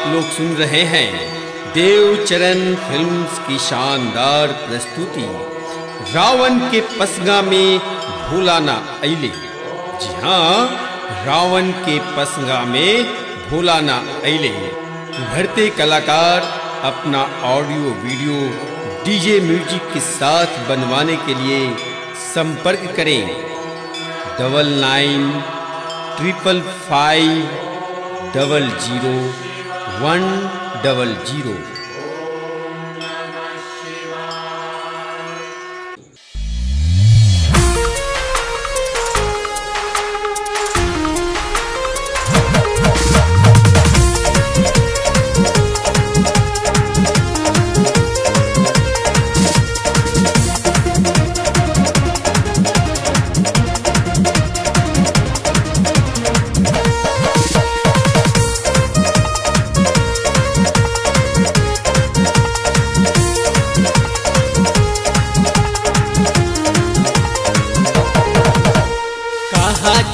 आप लोग सुन रहे हैं देवचरण फिल्म्स की शानदार प्रस्तुति रावण के पसंगा में भोला ना अइले। जी हाँ, रावण के पसंगा में भोला ना अइले। उभरते कलाकार अपना ऑडियो वीडियो डीजे म्यूजिक के साथ बनवाने के लिए संपर्क करें 9955500100।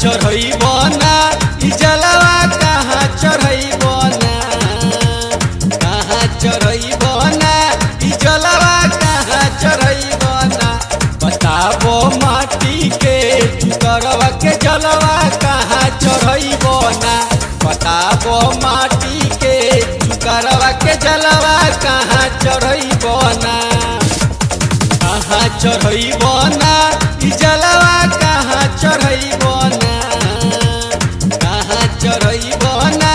चढ़ई बना जलवा कहाँ चढ़ई बना, कहाँ चढ़ई बना जलवा कहाँ चढ़ई बना। बताबो माटी के चुकरवा के जलवा कहाँ चढ़ई बना, बताबो माटी के चुकरवा के जलवा कहाँ चढ़ई बना। कहाँ चढ़ई बना जलवा कहाँ चढ़ई बना, चढ़ई बना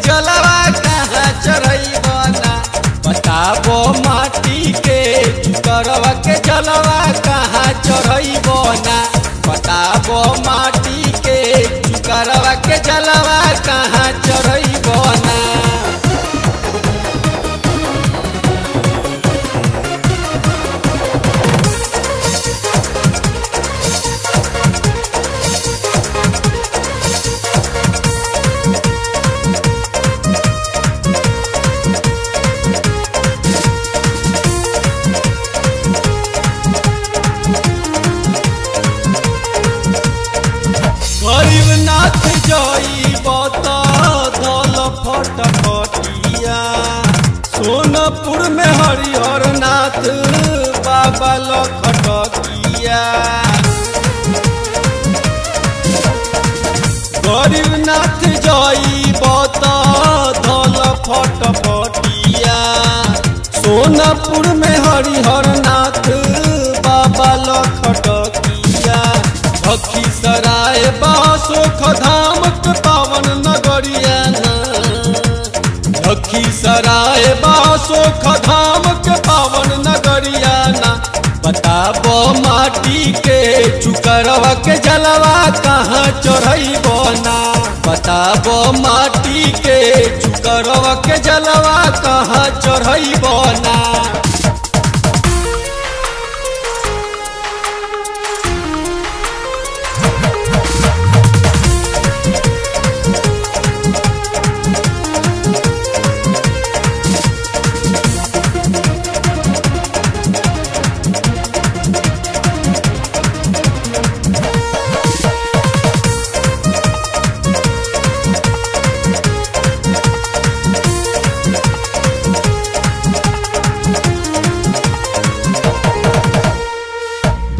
जलवा कहाँ चढ़ई बना। बताबो माटी के चुकरवा के जलवा कहाँ चढ़ई बना, बताबो माटी के चुकरवा के जलवा कहाँ चढ़ई बना। गरीबनाथ जई बता धल फटफटिया, सोनपुर में हरिहर नाथ बाबा लखटकिया। गरीबनाथ जई बता धल फटफटिया, सोनपुर में हरिहर नाथ बाबा लखटकिया। लखीसराय बासोख धाम के पावन नगरिया ना, लखीसराय बासोख धाम के पावन नगरिया ना। बताबो माटी के चुकरवा के जलवा कहाँ चढ़ई बना, बताबो माटी के चुकरवा के जलवा कहाँ चढ़ई बना।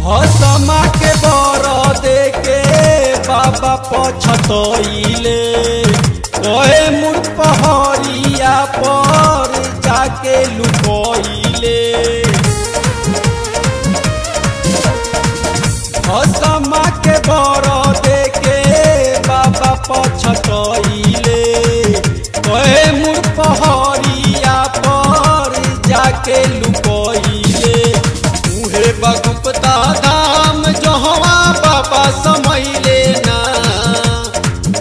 भसमा के बर देके बाबा पछतइले, कहे मुर पहरिया पर जाके लुकइले। भसमा के बर देके बाबा पछतइले, कहे मुर पहरिया पर जाके लुकइले। मुहे बगुप्ता धाम जहवा बाबा समैले ना,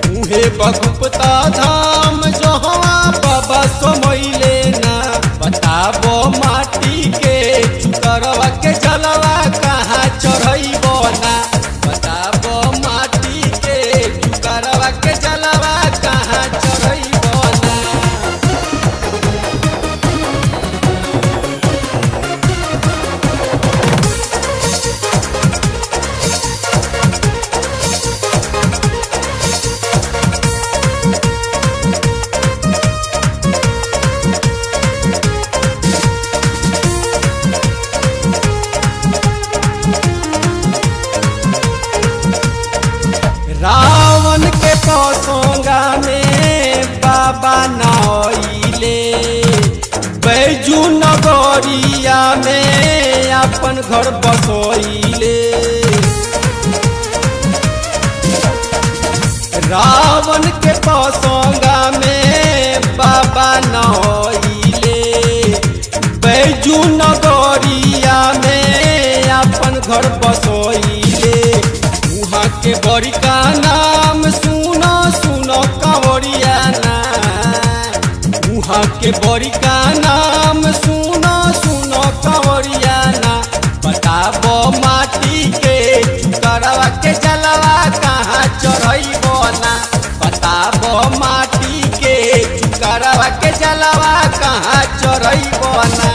मुहे बगुप्ता धाम जहवा बाबा समैले ना। बताबो माटी के चुकरवा के जलवा कहाँ चढ़ई बना, बताबो माटी के चुकरवा के जलवा कहाँ नगरिया में अपन घर बसोइले। रावण के पसंगा में बाबा नइले। बैजू नगरिया में अपन घर बसोइले। वहाँ के बड़ी का नाम सुनो सुनो कंवरिया ना। वहाँ के बड़ी का नाम सुनो सुनो कंवरिया ना। बताबो माटी के चुकरवा के जलवा कहाँ चढ़ैबो ना। बताबो माटी के चुकरवा के जलवा कहाँ चढ़ैबो ना।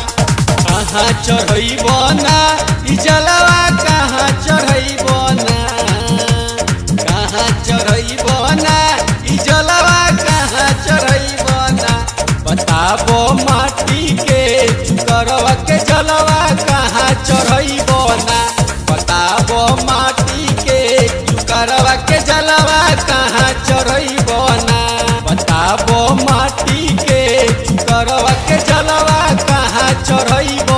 कहाँ चढ़ैबो ना ई जलवा कहाँ चढ़ैबो ना। कहाँ चढ़ैबो ना ई जलवा कहाँ चढ़ैबो ना। बताबो माटी के चुकरवा के जलवा कहाँ चढ़ैबो ना। बताबो माटी के चुकरवा के जलवा कहाँ चढ़ैबो ना। बताबो माटी के चुकरवा के जलवा कहाँ चढ़ैबो